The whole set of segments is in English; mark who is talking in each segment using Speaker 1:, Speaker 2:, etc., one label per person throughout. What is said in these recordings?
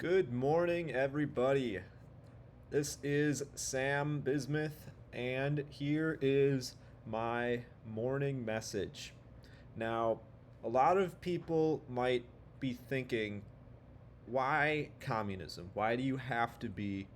Speaker 1: Good morning, everybody. This is Sam Bismuth, and here is my morning message. Now, a lot of people might be thinking, why communism? Why do you have to be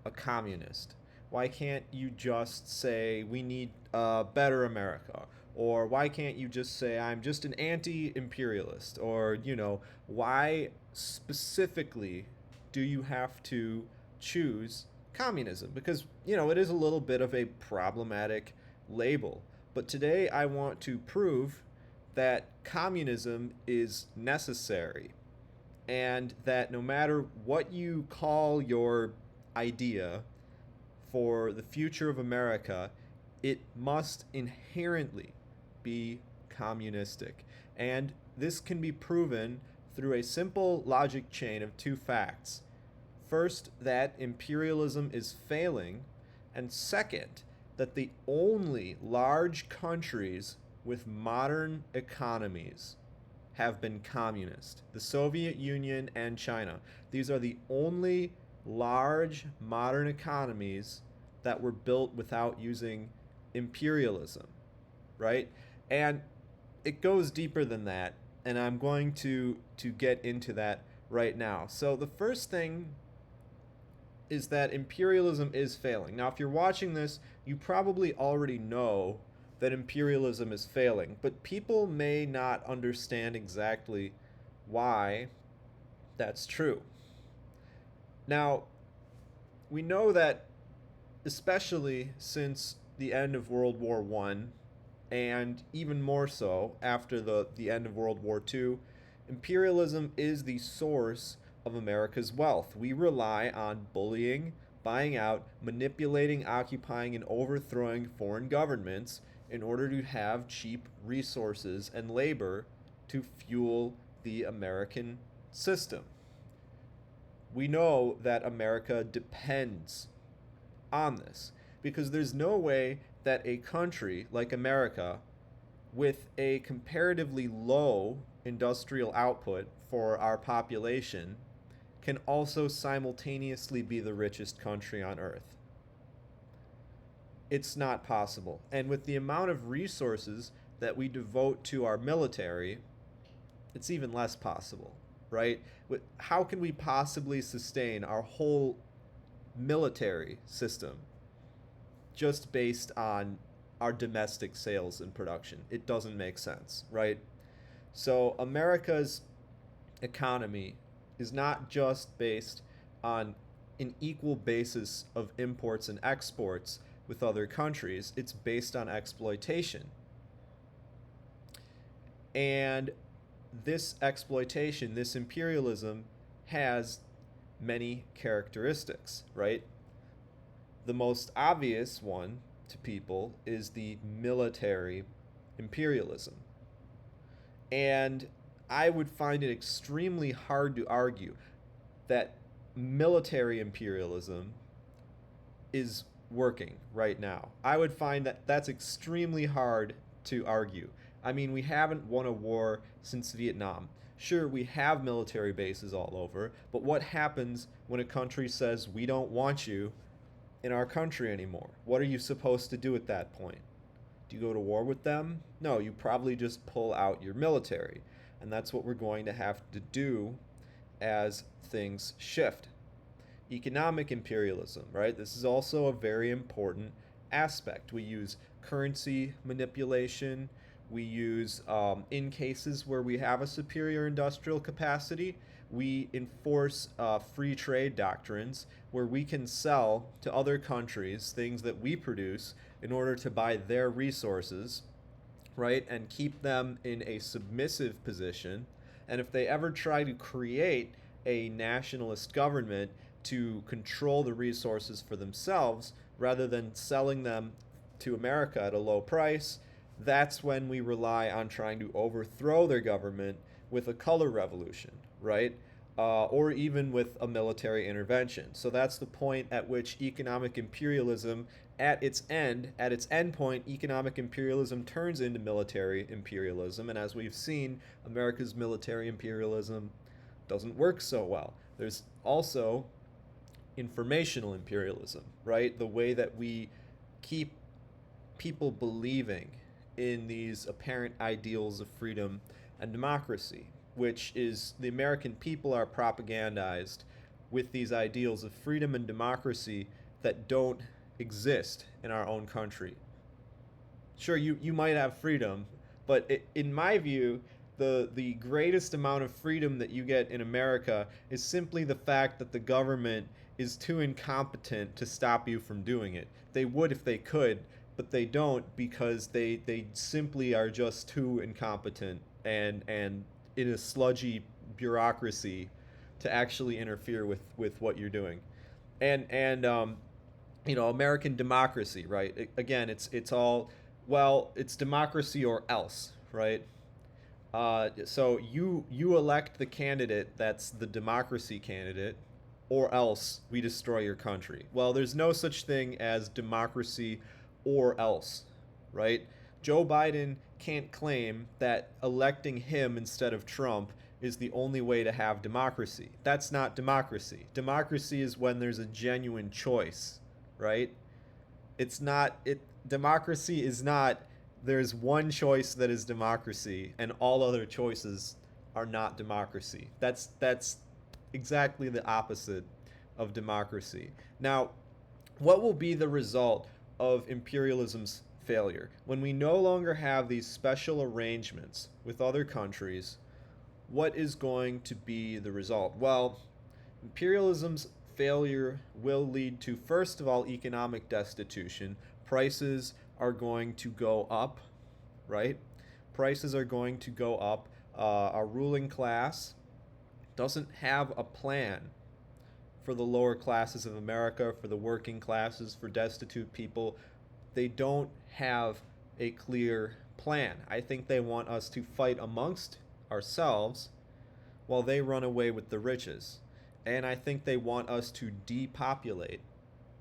Speaker 1: a communist? Why can't you just say we need a better America? Or why can't you just say I'm just an anti imperialist? Or, why specifically do you have to choose communism? Because, it is a little bit of a problematic label. But today I want to prove that communism is necessary and that no matter what you call your idea for the future of America, it must inherently be communistic. And this can be proven through a simple logic chain of two facts. First, that imperialism is failing, and second, that the only large countries with modern economies have been communist. The Soviet Union and China. These are the only large modern economies that were built without using imperialism, right? And it goes deeper than that, and I'm going to get into that right now. So the first thing is that imperialism is failing. Now, if you're watching this, you probably already know that imperialism is failing, but people may not understand exactly why that's true. Now, we know that especially since the end of World War One, and even more so after the end of World War Two, imperialism is the source of America's wealth. We rely on bullying, buying out, manipulating, occupying, and overthrowing foreign governments in order to have cheap resources and labor to fuel the American system. We know that America depends on this because there's no way that a country like America, with a comparatively low industrial output for our population, can also simultaneously be the richest country on earth. It's not possible. And with the amount of resources that we devote to our military, it's even less possible, right? How can we possibly sustain our whole military system just based on our domestic sales and production? It doesn't make sense, right? So America's economy is not just based on an equal basis of imports and exports with other countries, it's based on exploitation. And this exploitation, this imperialism, has many characteristics, right? The most obvious one to people is the military imperialism. And I would find it extremely hard to argue that military imperialism is working right now. I would find that that's extremely hard to argue. I mean, we haven't won a war since Vietnam. Sure, we have military bases all over, but what happens when a country says, we don't want you in our country anymore? What are you supposed to do at that point? Do you go to war with them? No, you probably just pull out your military. And that's what we're going to have to do as things shift. Economic imperialism, right? This is also a very important aspect. We use currency manipulation. We use, in cases where we have a superior industrial capacity, we enforce free trade doctrines where we can sell to other countries things that we produce in order to buy their resources, right? And keep them in a submissive position. And if they ever try to create a nationalist government to control the resources for themselves rather than selling them to America at a low price, that's when we rely on trying to overthrow their government with a color revolution, right? Or even with a military intervention. So that's the point at which economic imperialism, at its end point, economic imperialism turns into military imperialism. And as we've seen, America's military imperialism doesn't work so well. There's also informational imperialism, right? The way that we keep people believing in these apparent ideals of freedom and democracy, which is the American people are propagandized with these ideals of freedom and democracy that don't exist in our own country. Sure, you might have freedom, but in my view, the greatest amount of freedom that you get in America is simply the fact that the government is too incompetent to stop you from doing it. They would if they could, but they don't because they simply are just too incompetent and in a sludgy bureaucracy to actually interfere with what you're doing. And American democracy, right? Again, it's all, well, it's democracy or else, right? So you elect the candidate that's the democracy candidate, or else we destroy your country. Well, there's no such thing as democracy or else, right? Joe Biden can't claim that electing him instead of Trump is the only way to have democracy. That's not democracy. Democracy is when there's a genuine choice, right? It's not it Democracy is not there's one choice that is democracy and all other choices are not democracy. That's exactly the opposite of democracy. Now, what will be the result of imperialism's failure when we no longer have these special arrangements with other countries? What is going to be the result? Well, imperialism's failure will lead to, first of all, economic destitution. Prices are going to go up, right? Prices are going to go up. Our ruling class doesn't have a plan for the lower classes of America, for the working classes, for destitute people. They don't have a clear plan. I think they want us to fight amongst ourselves while they run away with the riches. And I think they want us to depopulate,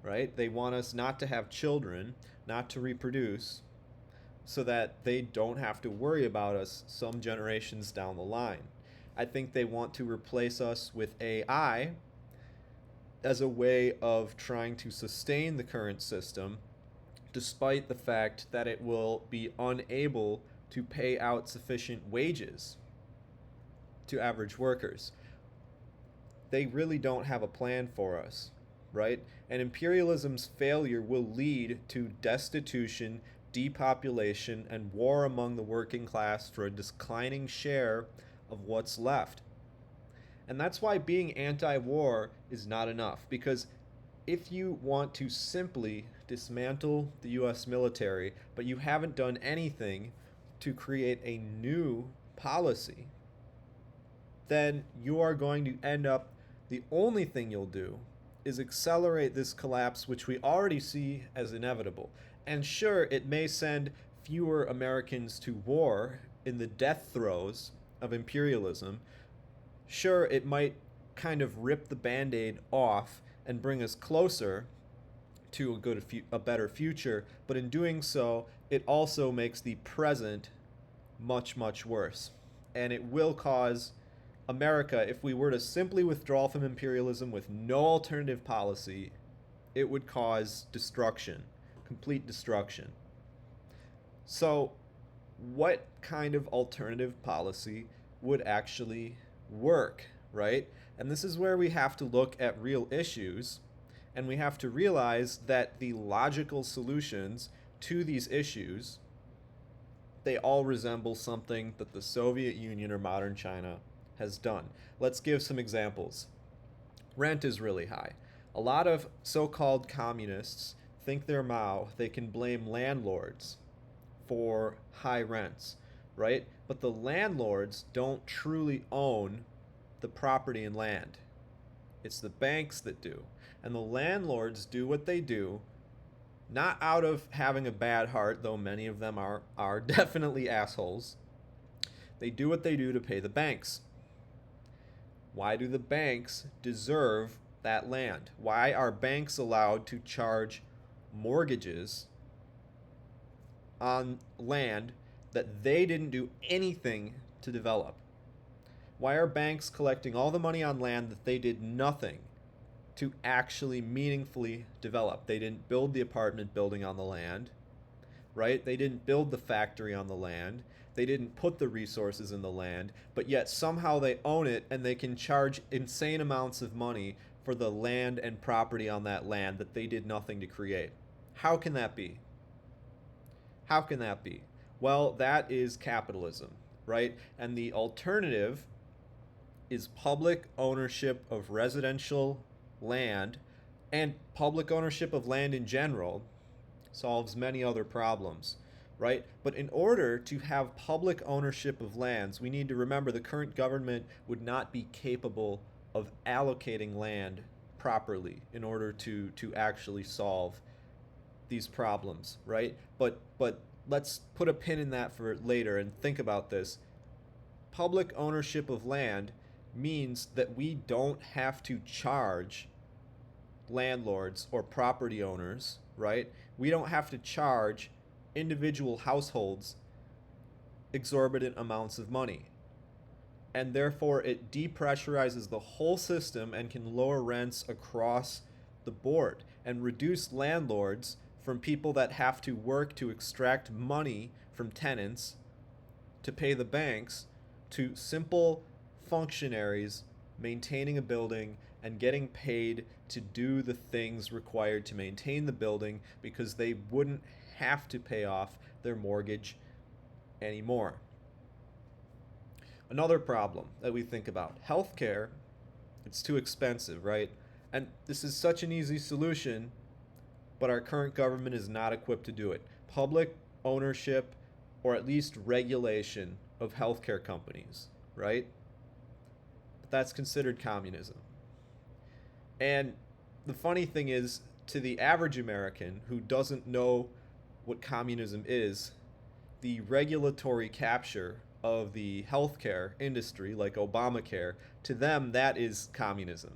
Speaker 1: right? They want us not to have children, not to reproduce, so that they don't have to worry about us some generations down the line. I think they want to replace us with AI as a way of trying to sustain the current system, despite the fact that it will be unable to pay out sufficient wages to average workers. They really don't have a plan for us, right? And imperialism's failure will lead to destitution, depopulation, and war among the working class for a declining share of what's left. And that's why being anti war is not enough. Because if you want to simply dismantle the US military, but you haven't done anything to create a new policy, then you are going to end up, the only thing you'll do is accelerate this collapse, which we already see as inevitable. And sure, it may send fewer Americans to war in the death throes of imperialism. Sure, it might kind of rip the band-aid off and bring us closer to a better future, but in doing so, it also makes the present much, much worse. And it will cause America, if we were to simply withdraw from imperialism with no alternative policy, it would cause destruction, complete destruction. So, what kind of alternative policy would actually work, right? And this is where we have to look at real issues, and we have to realize that the logical solutions to these issues, they all resemble something that the Soviet Union or modern China has done. Let's give some examples. Rent is really high. A lot of so-called communists think they're Mao. They can blame landlords for high rents, right? But the landlords don't truly own the property and land. It's the banks that do. And the landlords do what they do, not out of having a bad heart, though many of them are definitely assholes. They do what they do to pay the banks. Why do the banks deserve that land? Why are banks allowed to charge mortgages on land that they didn't do anything to develop? Why are banks collecting all the money on land that they did nothing to actually meaningfully develop? They didn't build the apartment building on the land, right? They didn't build the factory on the land. They didn't put the resources in the land, but yet somehow they own it and they can charge insane amounts of money for the land and property on that land that they did nothing to create. How can that be? How can that be? Well, that is capitalism, right? And the alternative is public ownership of residential land, and public ownership of land in general solves many other problems, right? But in order to have public ownership of lands, we need to remember the current government would not be capable of allocating land properly in order to actually solve these problems, right? But let's put a pin in that for later and think about this. Public ownership of land means that we don't have to charge landlords or property owners, right? We don't have to charge individual households exorbitant amounts of money. And therefore, it depressurizes the whole system and can lower rents across the board and reduce landlords from people that have to work to extract money from tenants to pay the banks to simple functionaries maintaining a building and getting paid to do the things required to maintain the building because they wouldn't have to pay off their mortgage anymore. Another problem that we think about, healthcare, it's too expensive, right? And this is such an easy solution, but our current government is not equipped to do it. Public ownership or at least regulation of healthcare companies, right? But that's considered communism. And the funny thing is, to the average American who doesn't know what communism is, the regulatory capture of the healthcare industry, like Obamacare, to them that is communism,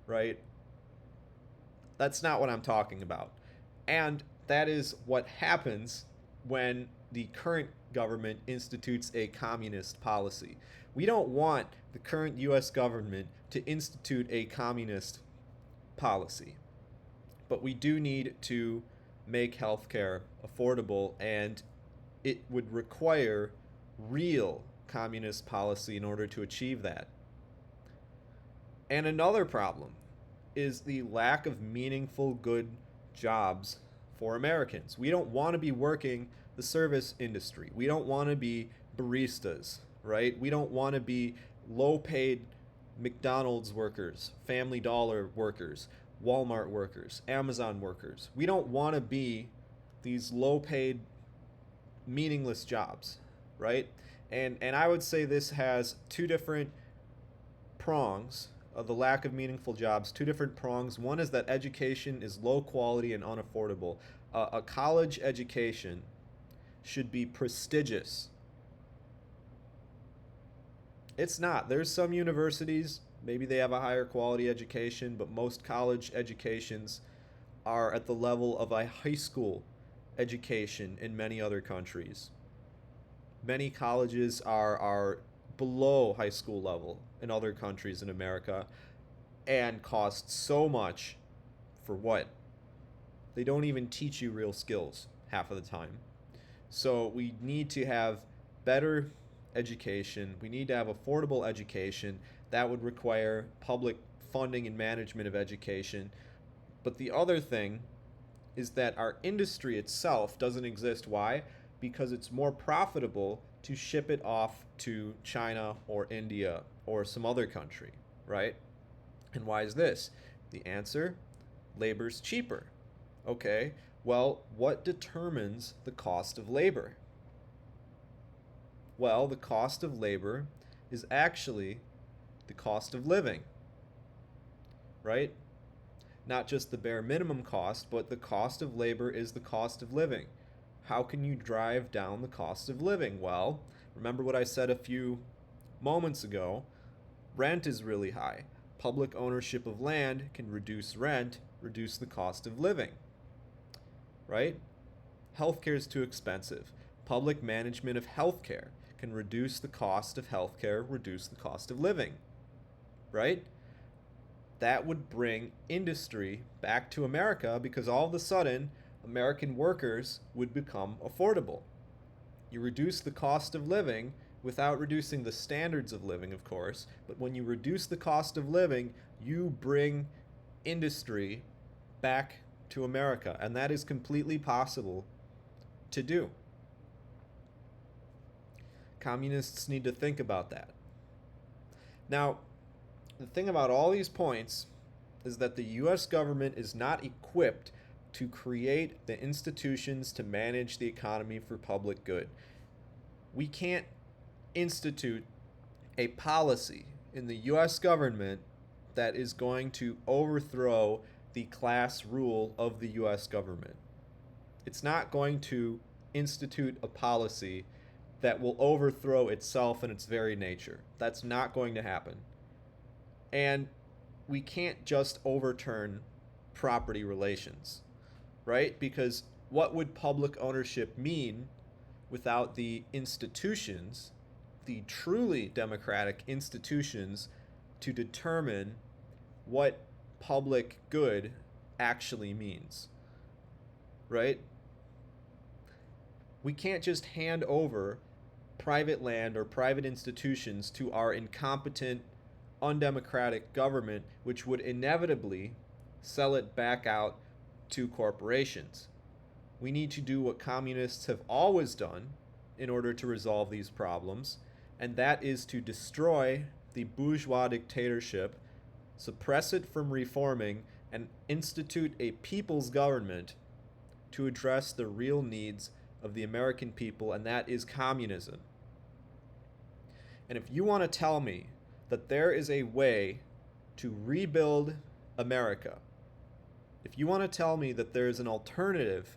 Speaker 1: right? That's not what I'm talking about. And that is what happens when the current government institutes a communist policy. We don't want the current US government to institute a communist policy, but we do need to make healthcare affordable, and it would require real communist policy in order to achieve that. And another problem is the lack of meaningful good jobs for Americans. We don't want to be working the service industry. We don't want to be baristas, right? We don't want to be low-paid McDonald's workers, Family Dollar workers, Walmart workers, Amazon workers. We don't want to be these low-paid, meaningless jobs, right? And I would say this has two different prongs of the lack of meaningful jobs, two different prongs. One is that education is low quality and unaffordable. A college education should be prestigious. It's not. There's some universities, maybe they have a higher quality education, but most college educations are at the level of a high school education in many other countries. Many colleges are below high school level in other countries in America and cost so much for what? They don't even teach you real skills half of the time. So we need to have better education. We need to have affordable education. That would require public funding and management of education. But the other thing is that our industry itself doesn't exist. Why? Because it's more profitable to ship it off to China or India or some other country, right? And why is this? The answer, labor's cheaper. Okay, well, what determines the cost of labor? Well, the cost of labor is actually the cost of living, right? Not just the bare minimum cost, but the cost of labor is the cost of living. How can you drive down the cost of living? Well, remember what I said a few moments ago. Rent is really high. Public ownership of land can reduce rent, reduce the cost of living, right? Healthcare is too expensive. Public management of healthcare can reduce the cost of healthcare, reduce the cost of living, right? That would bring industry back to America because all of a sudden, American workers would become affordable. You reduce the cost of living without reducing the standards of living, of course, but when you reduce the cost of living, you bring industry back to America, and that is completely possible to do. Communists need to think about that. Now, the thing about all these points is that the US government is not equipped to create the institutions to manage the economy for public good. We can't institute a policy in the US government that is going to overthrow the class rule of the US government. It's not going to institute a policy that will overthrow itself in its very nature. That's not going to happen. And we can't just overturn property relations, right? Because what would public ownership mean without the institutions, the truly democratic institutions, to determine what public good actually means, right? We can't just hand over private land or private institutions to our incompetent, undemocratic government, which would inevitably sell it back out to corporations. We need to do what communists have always done in order to resolve these problems, and that is to destroy the bourgeois dictatorship, suppress it from reforming, and institute a people's government to address the real needs of the American people, and that is communism. And if you want to tell me that there is a way to rebuild America, if you want to tell me that there is an alternative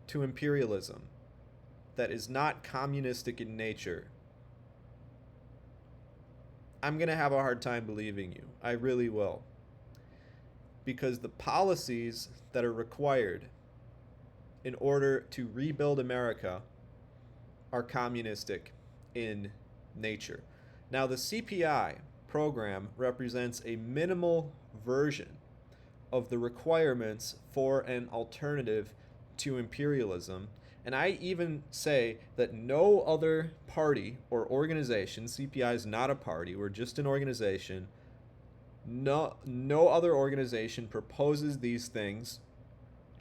Speaker 1: to imperialism that is not communistic in nature, I'm going to have a hard time believing you. I really will. Because the policies that are required in order to rebuild America are communistic in nature. Now, the CPI program represents a minimal version of the requirements for an alternative to imperialism. And I even say that no other party or organization, CPI is not a party, we're just an organization, no other organization proposes these things.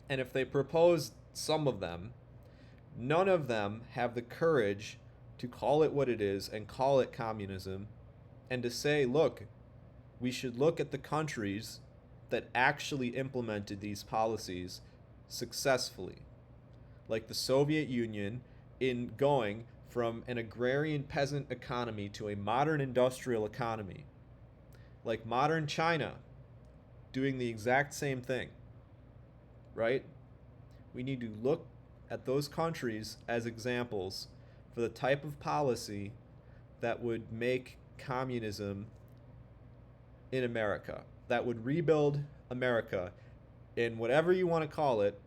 Speaker 1: And if they propose some of them, none of them have the courage to call it what it is and call it communism, and to say, look, we should look at the countries that actually implemented these policies successfully, like the Soviet Union, in going from an agrarian peasant economy to a modern industrial economy, like modern China doing the exact same thing, right? We need to look at those countries as examples for the type of policy that would make communism in America, that would rebuild America in whatever you want to call it.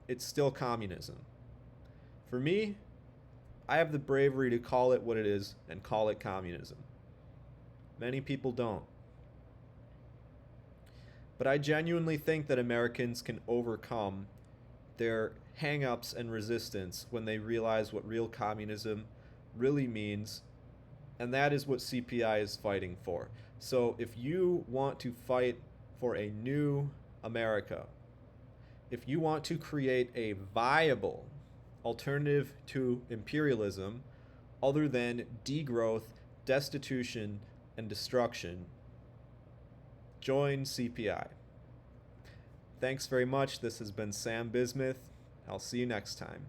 Speaker 1: It's still communism. For me, I have the bravery to call it what it is and call it communism. Many people don't. But I genuinely think that Americans can overcome their hang-ups and resistance when they realize what real communism really means, and that is what CPI is fighting for. So if you want to fight for a new America, if you want to create a viable alternative to imperialism other than degrowth, destitution, and destruction, join CPI. Thanks very much. This has been Sam Bismuth. I'll see you next time.